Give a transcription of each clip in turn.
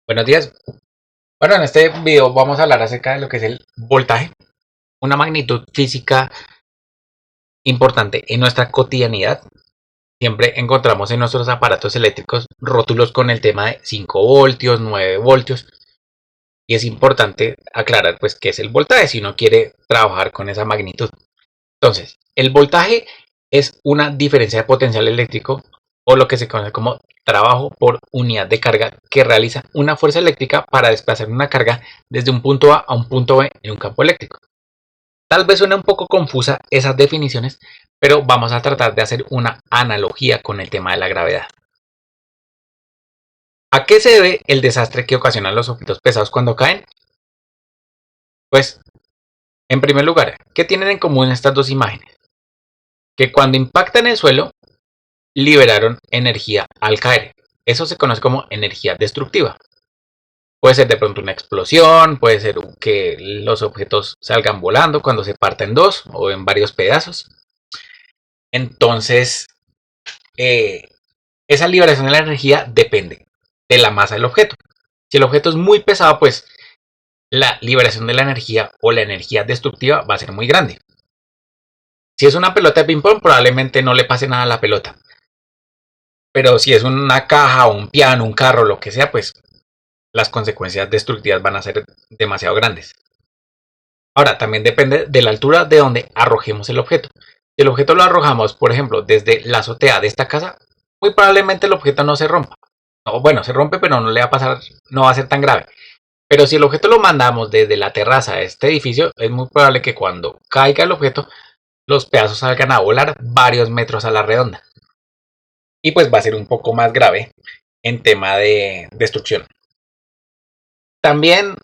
Buenos días. Bueno, en este video vamos a hablar acerca de lo que es el voltaje, una magnitud física importante en nuestra cotidianidad. Siempre encontramos en nuestros aparatos eléctricos rótulos con el tema de 5 voltios, 9 voltios. Y es importante aclarar pues qué es el voltaje si uno quiere trabajar con esa magnitud. Entonces, el voltaje es una diferencia de potencial eléctrico o lo que se conoce como trabajo por unidad de carga que realiza una fuerza eléctrica para desplazar una carga desde un punto A un punto B en un campo eléctrico. Tal vez suene un poco confusa esas definiciones, pero vamos a tratar de hacer una analogía con el tema de la gravedad. ¿A qué se debe el desastre que ocasionan los objetos pesados cuando caen? Pues, en primer lugar, ¿qué tienen en común estas dos imágenes? Que cuando impactan el suelo, liberaron energía al caer. Eso se conoce como energía destructiva. Puede ser de pronto una explosión, puede ser que los objetos salgan volando cuando se parten en dos o en varios pedazos. Entonces, eh, esa liberación de la energía depende de la masa del objeto. Si el objeto es muy pesado, pues la liberación de la energía o la energía destructiva va a ser muy grande. Si es una pelota de ping-pong, probablemente no le pase nada a la pelota. Pero si es una caja, un piano, un carro, lo que sea, pues las consecuencias destructivas van a ser demasiado grandes. Ahora, también depende de la altura de donde arrojemos el objeto. Si el objeto lo arrojamos, por ejemplo, desde la azotea de esta casa, muy probablemente el objeto no se rompa. O bueno, se rompe, pero no le va a pasar, no va a ser tan grave. Pero si el objeto lo mandamos desde la terraza de este edificio, es muy probable que cuando caiga el objeto, los pedazos salgan a volar varios metros a la redonda. Y pues va a ser un poco más grave en tema de destrucción. También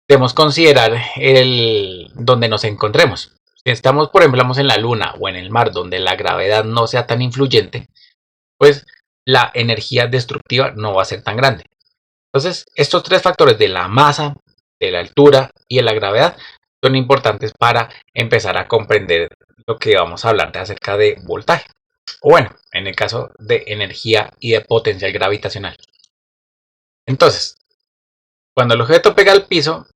debemos considerar el donde nos encontremos. Si estamos, por ejemplo, en la luna o en el mar donde la gravedad no sea tan influyente, pues la energía destructiva no va a ser tan grande. Entonces, estos tres factores de la masa, de la altura y de la gravedad son importantes para empezar a comprender lo que vamos a hablar de acerca de voltaje. O bueno, en el caso de energía y de potencial gravitacional. Entonces, cuando el objeto pega al piso,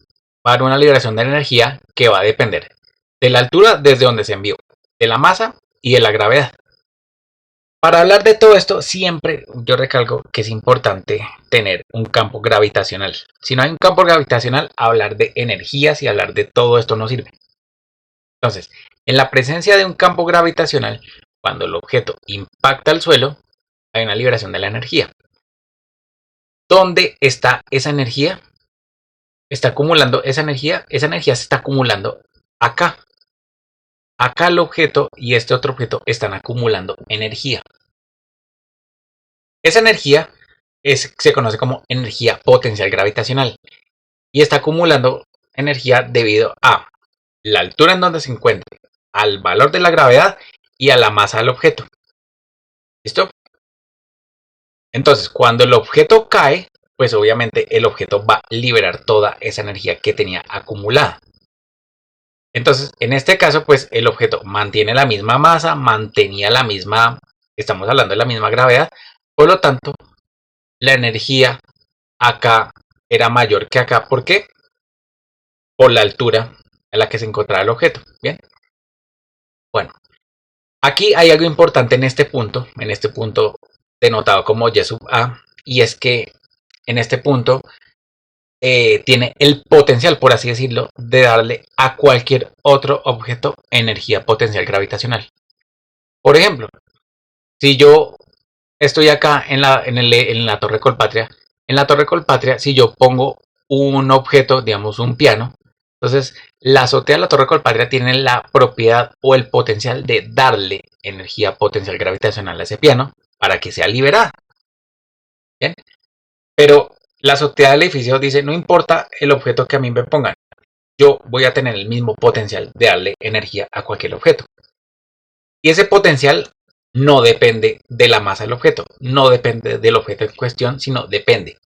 va a haber una liberación de energía que va a depender de la altura desde donde se envió, de la masa y de la gravedad. Para hablar de todo esto, siempre yo recalco que es importante tener un campo gravitacional. Si no hay un campo gravitacional, hablar de energías y hablar de todo esto no sirve. Entonces, en la presencia de un campo gravitacional, cuando el objeto impacta al suelo, hay una liberación de la energía. ¿Dónde está esa energía? Está acumulando esa energía se está acumulando acá. Acá el objeto y este otro objeto están acumulando energía. Esa energía se conoce como energía potencial gravitacional y está acumulando energía debido a la altura en donde se encuentre, al valor de la gravedad y a la masa del objeto. ¿Listo? Entonces, cuando el objeto cae, pues obviamente el objeto va a liberar toda esa energía que tenía acumulada. Entonces, en este caso, pues el objeto mantiene la misma masa, mantenía la misma, estamos hablando de la misma gravedad, por lo tanto, la energía acá era mayor que acá. ¿Por qué? Por la altura a la que se encontraba el objeto. Bien. Bueno, aquí hay algo importante en este punto denotado como Y sub A, y es que en este punto tiene el potencial, por así decirlo, de darle a cualquier otro objeto energía potencial gravitacional. Por ejemplo, si yo estoy acá en la Torre Colpatria, en la Torre Colpatria, si yo pongo un objeto, digamos un piano, entonces la azotea de la Torre Colpatria tiene la propiedad o el potencial de darle energía potencial gravitacional a ese piano para que sea liberada. ¿Bien? Pero la azotea del edificio dice, no importa el objeto que a mí me pongan, yo voy a tener el mismo potencial de darle energía a cualquier objeto. Y ese potencial no depende de la masa del objeto, no depende del objeto en cuestión, sino depende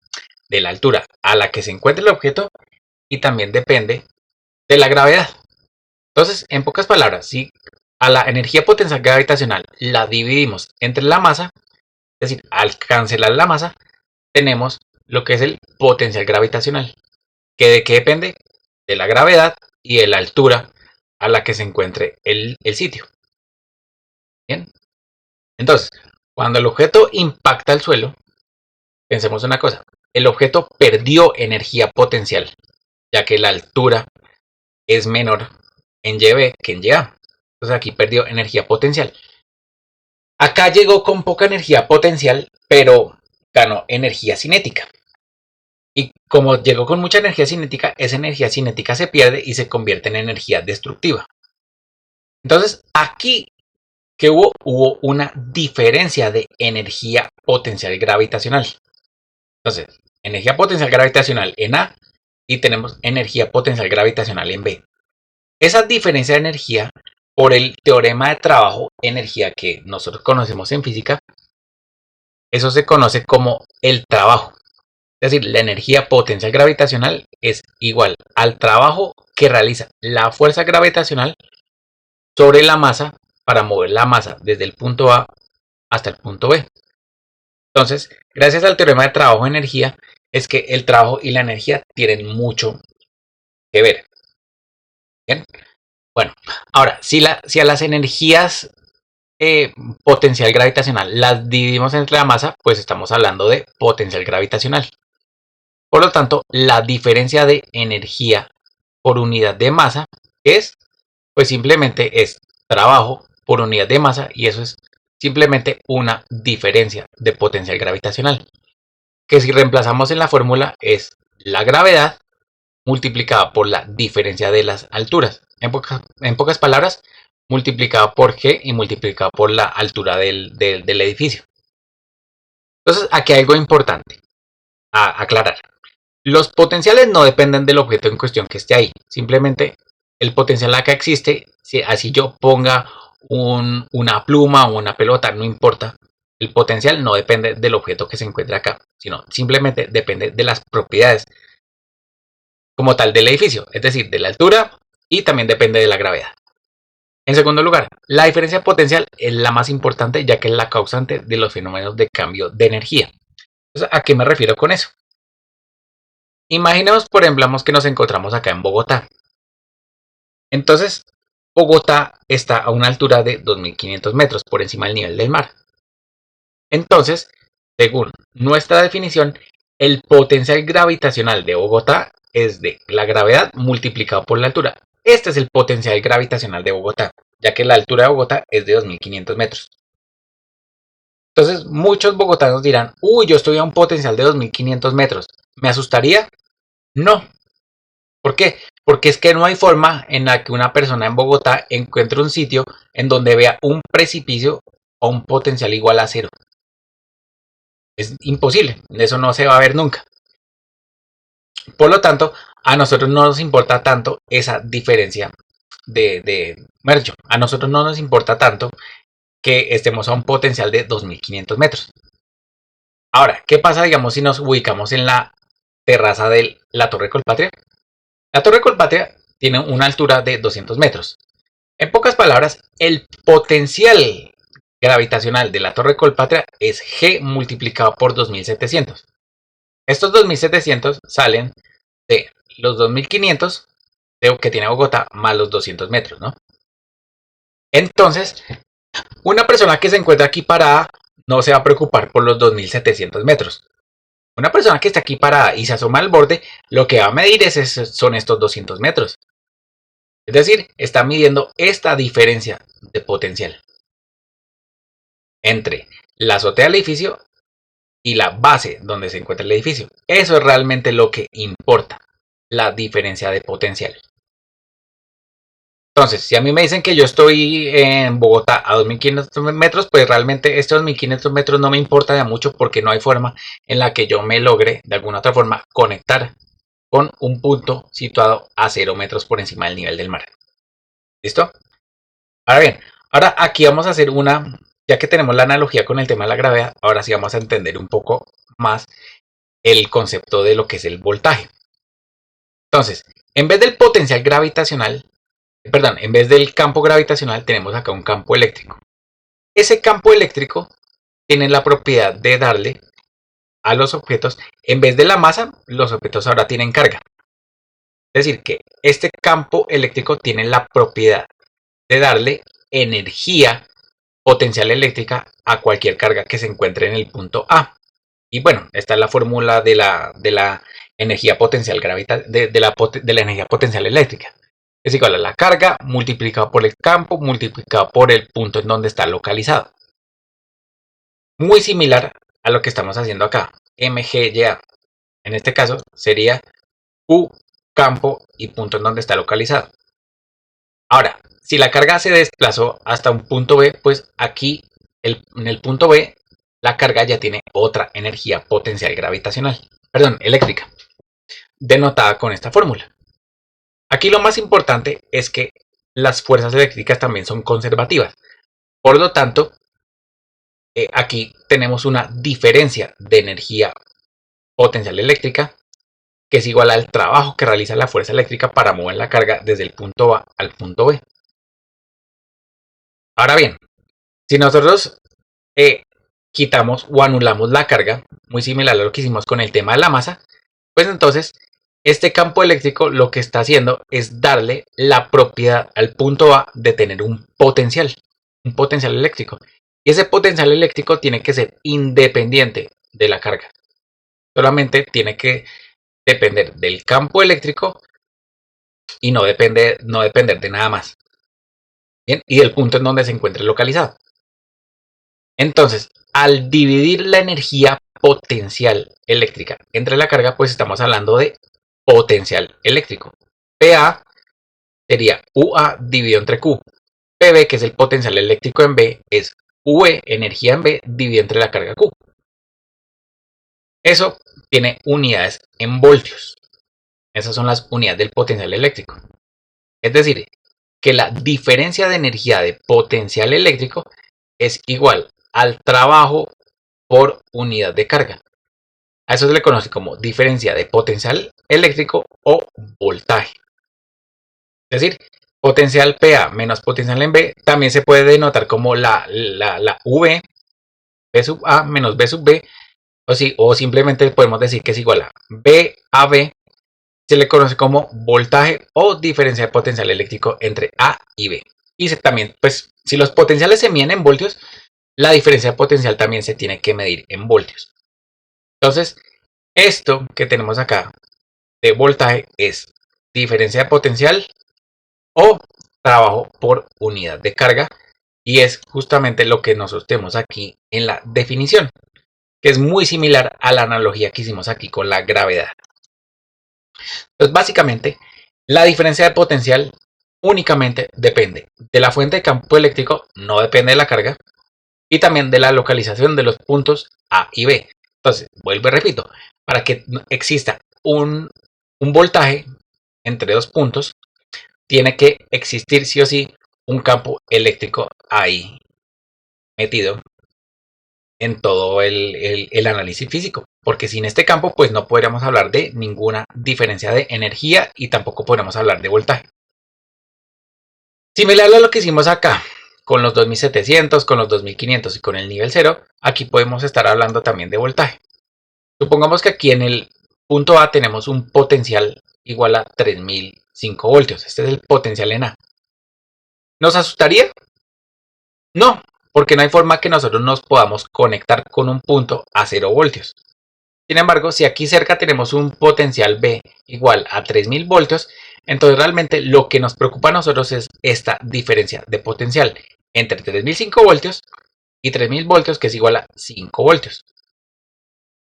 de la altura a la que se encuentre el objeto y también depende de la gravedad. Entonces, en pocas palabras, si a la energía potencial gravitacional la dividimos entre la masa, es decir, al cancelar la masa, tenemos lo que es el potencial gravitacional. ¿Que de qué depende? De la gravedad y de la altura a la que se encuentre el sitio. Bien. Entonces, cuando el objeto impacta el suelo, pensemos una cosa. El objeto perdió energía potencial, ya que la altura es menor en YB que en YA. Entonces aquí perdió energía potencial. Acá llegó con poca energía potencial, pero ganó energía cinética. Y como llegó con mucha energía cinética, esa energía cinética se pierde y se convierte en energía destructiva. Entonces aquí que hubo una diferencia de energía potencial gravitacional. Entonces, energía potencial gravitacional en A y tenemos energía potencial gravitacional en B. Esa diferencia de energía, por el teorema de trabajo-energía que nosotros conocemos en física, eso se conoce como el trabajo. Es decir, la energía potencial gravitacional es igual al trabajo que realiza la fuerza gravitacional sobre la masa para mover la masa desde el punto A hasta el punto B. Entonces, gracias al teorema de trabajo-energía, es que el trabajo y la energía tienen mucho que ver. ¿Bien? Bueno, ahora, si a las energías potencial gravitacional las dividimos entre la masa, pues estamos hablando de potencial gravitacional. Por lo tanto, la diferencia de energía por unidad de masa es, pues simplemente es trabajo por unidad de masa y eso es simplemente una diferencia de potencial gravitacional. Que si reemplazamos en la fórmula es la gravedad multiplicada por la diferencia de las alturas. En pocas palabras, multiplicado por G y multiplicado por la altura del edificio. Entonces, aquí hay algo importante a aclarar. Los potenciales no dependen del objeto en cuestión que esté ahí. Simplemente el potencial acá existe. Si así yo ponga una pluma o una pelota, no importa. El potencial no depende del objeto que se encuentre acá, sino simplemente depende de las propiedades como tal del edificio, es decir, de la altura y también depende de la gravedad. En segundo lugar, la diferencia potencial es la más importante ya que es la causante de los fenómenos de cambio de energía. Entonces, ¿a qué me refiero con eso? Imaginemos, por ejemplo, que nos encontramos acá en Bogotá. Entonces, Bogotá está a una altura de 2.500 metros por encima del nivel del mar. Entonces, según nuestra definición, el potencial gravitacional de Bogotá es de la gravedad multiplicado por la altura. Este es el potencial gravitacional de Bogotá, ya que la altura de Bogotá es de 2.500 metros. Entonces, muchos bogotanos dirán, uy, yo estoy a un potencial de 2.500 metros. ¿Me asustaría? No. ¿Por qué? Porque es que no hay forma en la que una persona en Bogotá encuentre un sitio en donde vea un precipicio o un potencial igual a cero. Es imposible, eso no se va a ver nunca. Por lo tanto, a nosotros no nos importa tanto esa diferencia de mercho. A nosotros no nos importa tanto que estemos a un potencial de 2.500 metros. Ahora, ¿qué pasa, digamos, si nos ubicamos en la terraza de la Torre Colpatria? La Torre Colpatria tiene una altura de 200 metros. En pocas palabras, el potencial gravitacional de la Torre Colpatria es G multiplicado por 2.700. Estos 2.700 salen de los 2.500 que tiene Bogotá más los 200 metros, ¿no? Entonces, una persona que se encuentra aquí parada no se va a preocupar por los 2.700 metros. Una persona que está aquí parada y se asoma al borde, lo que va a medir son estos 200 metros. Es decir, está midiendo esta diferencia de potencial entre la azotea del edificio y la base donde se encuentra el edificio. Eso es realmente lo que importa, la diferencia de potencial. Entonces, si a mí me dicen que yo estoy en Bogotá a 2.500 metros, pues realmente estos 2.500 metros no me importa de mucho porque no hay forma en la que yo me logre de alguna otra forma conectar con un punto situado a 0 metros por encima del nivel del mar. ¿Listo? Ahora bien, ahora aquí vamos a hacer ya que tenemos la analogía con el tema de la gravedad, ahora sí vamos a entender un poco más el concepto de lo que es el voltaje. Entonces, en vez del potencial gravitacional, en vez del campo gravitacional tenemos acá un campo eléctrico. Ese campo eléctrico tiene la propiedad de darle a los objetos, en vez de la masa, los objetos ahora tienen carga. Es decir, que este campo eléctrico tiene la propiedad de darle energía potencial eléctrica a cualquier carga que se encuentre en el punto A. Y bueno, esta es la fórmula de la energía potencial de la energía potencial eléctrica. Es igual a la carga multiplicado por el campo multiplicado por el punto en donde está localizado. Muy similar a lo que estamos haciendo acá, MGYA. En este caso sería Q, campo y punto en donde está localizado. Ahora, si la carga se desplazó hasta un punto B, pues aquí en el punto B la carga ya tiene otra energía potencial gravitacional, perdón, eléctrica, denotada con esta fórmula. Aquí lo más importante es que las fuerzas eléctricas también son conservativas. Por lo tanto, aquí tenemos una diferencia de energía potencial eléctrica que es igual al trabajo que realiza la fuerza eléctrica para mover la carga desde el punto A al punto B. Ahora bien, si nosotros quitamos o anulamos la carga, muy similar a lo que hicimos con el tema de la masa, pues entonces este campo eléctrico lo que está haciendo es darle la propiedad al punto A de tener un potencial eléctrico. Y ese potencial eléctrico tiene que ser independiente de la carga. Solamente tiene que depender del campo eléctrico y no depender de nada más. Bien, y del punto en donde se encuentre localizado. Entonces, al dividir la energía potencial eléctrica entre la carga, pues estamos hablando de potencial eléctrico. PA sería UA dividido entre Q. PB, que es el potencial eléctrico en B, es V, energía en B, dividido entre la carga Q. Eso tiene unidades en voltios. Esas son las unidades del potencial eléctrico. Es decir, que la diferencia de energía de potencial eléctrico es igual al trabajo por unidad de carga. A eso se le conoce como diferencia de potencial eléctrico o voltaje. Es decir, potencial PA menos potencial en B también se puede denotar como la V, B sub A menos B sub B, o simplemente podemos decir que es igual a B a B. Se le conoce como voltaje o diferencia de potencial eléctrico entre A y B. Y también, pues, si los potenciales se miden en voltios, la diferencia de potencial también se tiene que medir en voltios. Entonces, esto que tenemos acá de voltaje es diferencia de potencial o trabajo por unidad de carga, y es justamente lo que nosotros tenemos aquí en la definición, que es muy similar a la analogía que hicimos aquí con la gravedad. Entonces, básicamente, la diferencia de potencial únicamente depende de la fuente de campo eléctrico, no depende de la carga, y también de la localización de los puntos A y B. Entonces, vuelvo y repito, para que exista un voltaje entre dos puntos, tiene que existir sí o sí un campo eléctrico ahí metido en todo el análisis físico. Porque sin este campo, pues no podríamos hablar de ninguna diferencia de energía y tampoco podríamos hablar de voltaje. Similar a lo que hicimos acá, con los 2700, con los 2500 y con el nivel 0, aquí podemos estar hablando también de voltaje. Supongamos que aquí en el punto A tenemos un potencial igual a 3005 voltios. Este es el potencial en A. ¿Nos asustaría? No, porque no hay forma que nosotros nos podamos conectar con un punto a 0 voltios. Sin embargo, si aquí cerca tenemos un potencial B igual a 3000 voltios, entonces realmente lo que nos preocupa a nosotros es esta diferencia de potencial entre 3005 voltios y 3000 voltios, que es igual a 5 voltios.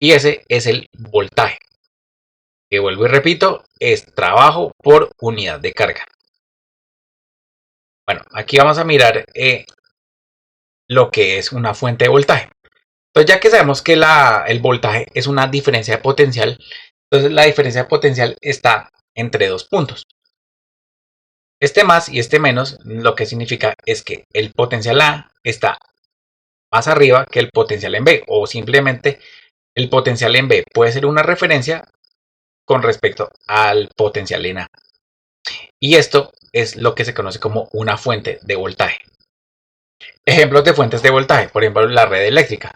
Y ese es el voltaje, que vuelvo y repito, es trabajo por unidad de carga. Bueno, aquí vamos a mirar lo que es una fuente de voltaje. Entonces, ya que sabemos que el voltaje es una diferencia de potencial, entonces la diferencia de potencial está entre dos puntos. Este más y este menos, lo que significa es que el potencial A está más arriba que el potencial en B, o simplemente el potencial en B puede ser una referencia con respecto al potencial en A. Y esto es lo que se conoce como una fuente de voltaje. Ejemplos de fuentes de voltaje, por ejemplo, la red eléctrica.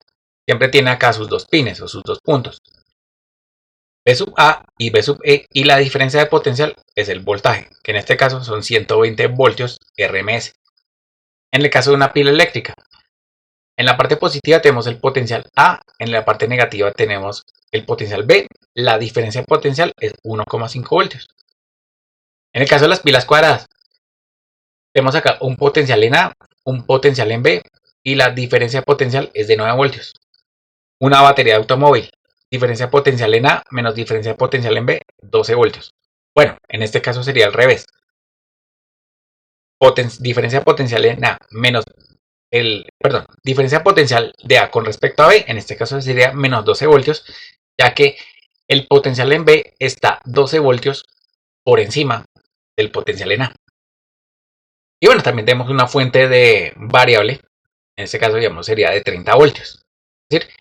siempre tiene acá sus dos pines o sus dos puntos, B sub A y B sub E, y la diferencia de potencial es el voltaje, que en este caso son 120 voltios RMS. En el caso de una pila eléctrica, en la parte positiva tenemos el potencial A, en la parte negativa tenemos el potencial B, la diferencia de potencial es 1,5 voltios. En el caso de las pilas cuadradas, tenemos acá un potencial en A, un potencial en B, y la diferencia de potencial es de 9 voltios. Una batería de automóvil, diferencia potencial en A menos diferencia potencial en B, 12 voltios. Bueno, en este caso sería al revés. Diferencia potencial en A menos diferencia potencial de A con respecto a B, en este caso sería menos 12 voltios, ya que el potencial en B está 12 voltios por encima del potencial en A. Y bueno, también tenemos una fuente de variable, en este caso digamos sería de 30 voltios. Es decir,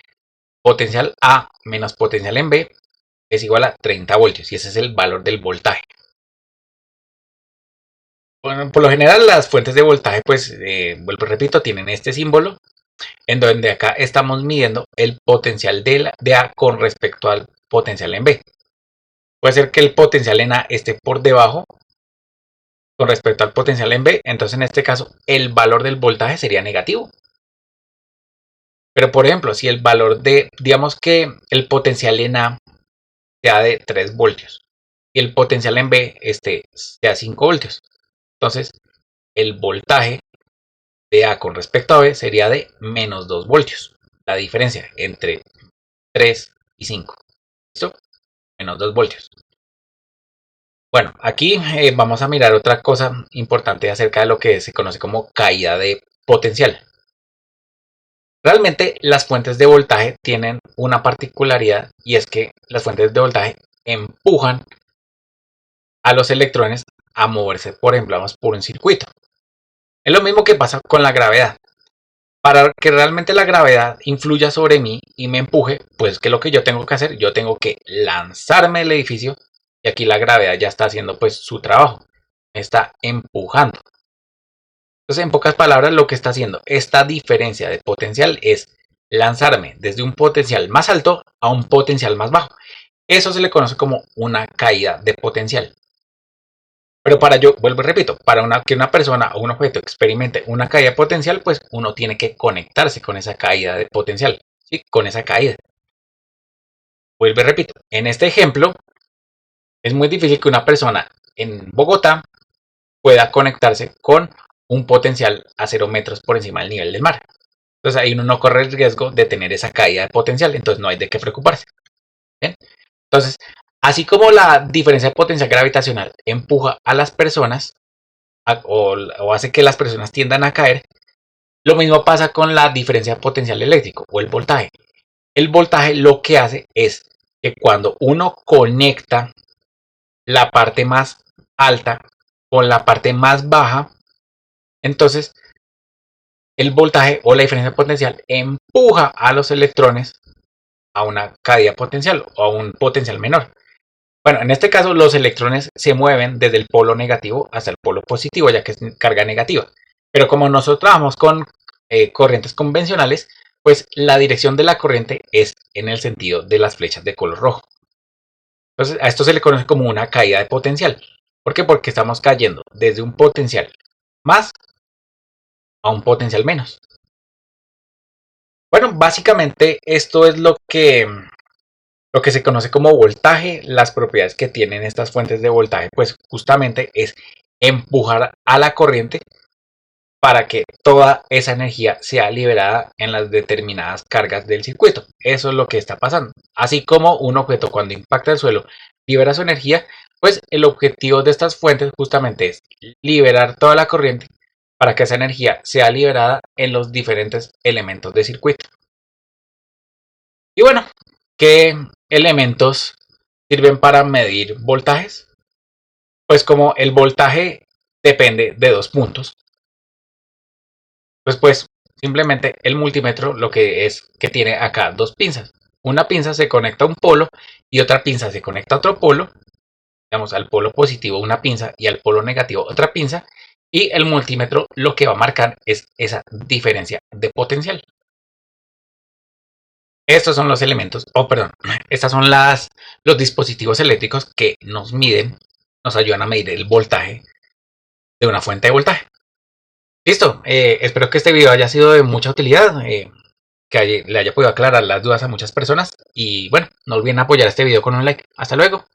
potencial A menos potencial en B es igual a 30 voltios y ese es el valor del voltaje. Bueno, por lo general las fuentes de voltaje, pues, vuelvo y repito, tienen este símbolo, en donde acá estamos midiendo el potencial de A con respecto al potencial en B. Puede ser que el potencial en A esté por debajo con respecto al potencial en B, entonces en este caso el valor del voltaje sería negativo. Pero por ejemplo, si el valor digamos que el potencial en A sea de 3 voltios y el potencial en B sea 5 voltios, entonces el voltaje de A con respecto a B sería de menos 2 voltios. La diferencia entre 3 y 5. ¿Listo? Menos 2 voltios. Bueno, aquí vamos a mirar otra cosa importante acerca de lo que se conoce como caída de potencial. Realmente las fuentes de voltaje tienen una particularidad y es que las fuentes de voltaje empujan a los electrones a moverse, por ejemplo, por un circuito. Es lo mismo que pasa con la gravedad. Para que realmente la gravedad influya sobre mí y me empuje, pues ¿qué es lo que yo tengo que hacer? Yo tengo que lanzarme del edificio y aquí la gravedad ya está haciendo pues su trabajo. Me está empujando. Entonces, en pocas palabras, lo que está haciendo esta diferencia de potencial es lanzarme desde un potencial más alto a un potencial más bajo. Eso se le conoce como una caída de potencial. Pero vuelvo y repito, que una persona o un objeto experimente una caída de potencial, pues uno tiene que conectarse con esa caída de potencial, ¿sí? Con esa caída. Vuelvo y repito, en este ejemplo, es muy difícil que una persona en Bogotá pueda conectarse con un potencial a 0 metros por encima del nivel del mar. Entonces ahí uno no corre el riesgo de tener esa caída de potencial, entonces no hay de qué preocuparse. ¿Bien? Entonces, así como la diferencia de potencial gravitacional empuja a las personas o hace que las personas tiendan a caer, lo mismo pasa con la diferencia de potencial eléctrico o el voltaje. El voltaje lo que hace es que cuando uno conecta la parte más alta con la parte más baja, entonces el voltaje o la diferencia potencial empuja a los electrones a una caída potencial o a un potencial menor. Bueno, en este caso los electrones se mueven desde el polo negativo hasta el polo positivo, ya que es carga negativa. Pero como nosotros trabajamos con corrientes convencionales, pues la dirección de la corriente es en el sentido de las flechas de color rojo. Entonces a esto se le conoce como una caída de potencial. ¿Por qué? Porque estamos cayendo desde un potencial más a un potencial menos. Bueno, básicamente esto es lo que se conoce como voltaje. Las propiedades que tienen estas fuentes de voltaje, pues justamente es empujar a la corriente para que toda esa energía sea liberada en las determinadas cargas del circuito. Eso es lo que está pasando. Así como un objeto cuando impacta el suelo libera su energía, pues el objetivo de estas fuentes justamente es liberar toda la corriente para que esa energía sea liberada en los diferentes elementos de circuito. Y bueno, ¿qué elementos sirven para medir voltajes? Pues como el voltaje depende de dos puntos, pues simplemente el multímetro lo que es que tiene acá dos pinzas. Una pinza se conecta a un polo y otra pinza se conecta a otro polo. Digamos, al polo positivo una pinza y al polo negativo otra pinza. Y el multímetro lo que va a marcar es esa diferencia de potencial. estos son los elementos, perdón, estas son los dispositivos eléctricos que nos miden, nos ayudan a medir el voltaje de una fuente de voltaje. Listo, espero que este video haya sido de mucha utilidad, le haya podido aclarar las dudas a muchas personas y bueno, no olviden apoyar este video con un like. Hasta luego.